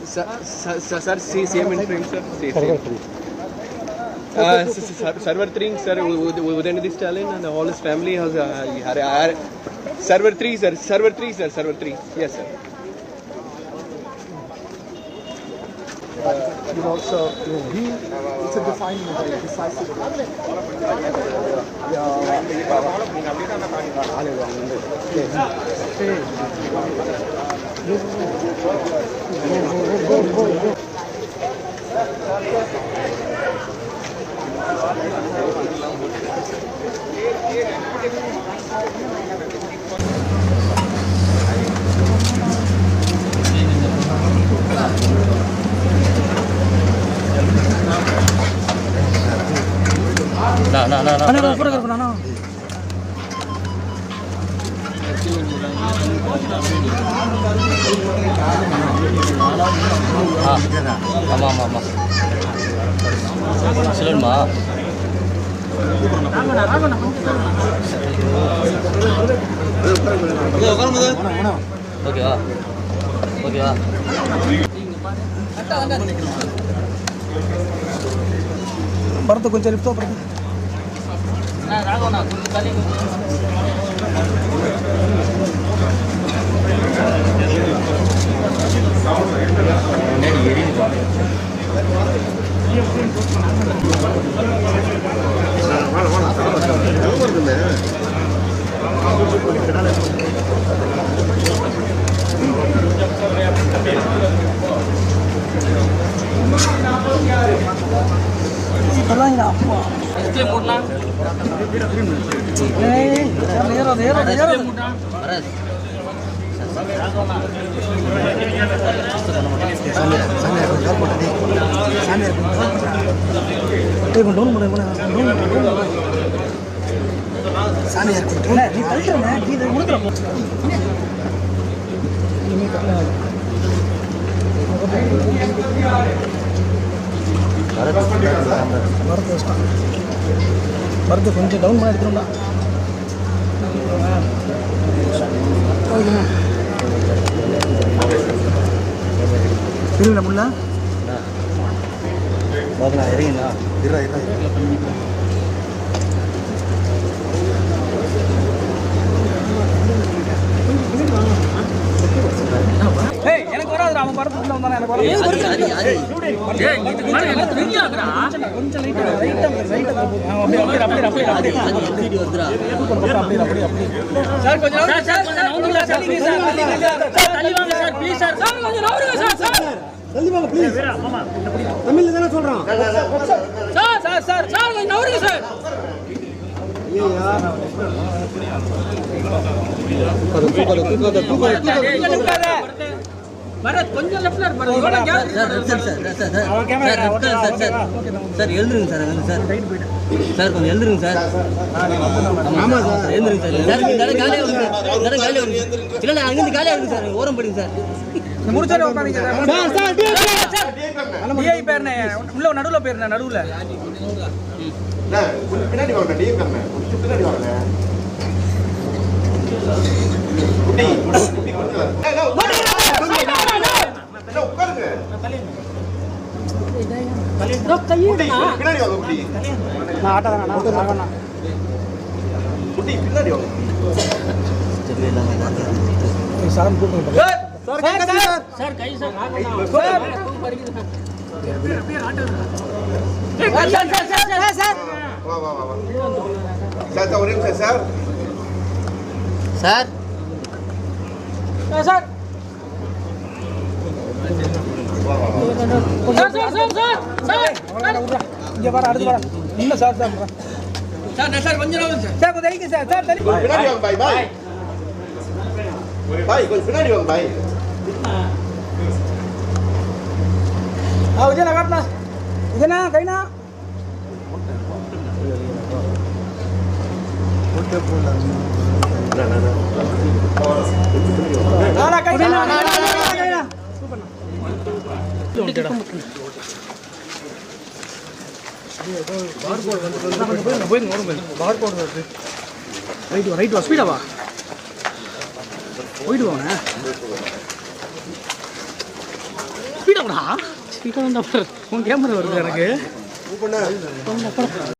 Sir, same in frame, sir. Server 3, sir, Udayanidhi Stalin and all his family has server 3, sir. Server 3, sir. Server 3. Yes, sir. You know, so it's a decisive. Go. No. ஆமா சொல்லுமா ஓகேவா பரத்து கொஞ்சம் lift Bharath Bharath கொஞ்சம் down பண்ணி எடுத்துருந்தா இல்லை முல்ல இறங்கினா எனக்கு வராது அவன் படத்துல வந்தானே எனக்கு கொஞ்சம் தமிழ்ல தானே சொல்றான் சார் கொஞ்சம் நவருங்க சார் கொஞ்சம் சார் எழுதுருங்க சார் கொஞ்சம் எழுதுருங்க சார் ஆமா சார் எழுதுருங்க சார் காலியாக இல்லை அங்கிருந்து காலியாக இருக்கு சார் ஓரம் படிங்க சார் உள்ள நடுவுல போயிருந்தேன் நடுவுல பின்னாடி இங்க வர அடுத்து வர இல்ல சார் கொஞ்சம் சார் கொஞ்சம் தள்ளிங்க சார் பின்னாடி வாங்க பாய் கொஞ்சம் பின்னாடி வாங்க பாய் விஜயனா காட்டனா இதனா கைனா ரைட் வா ஸ்பீடா வா போயிட்டு வாங்க ஸ்பீடாக ஸ்பீடாக உன் கேமரா வருது எனக்கு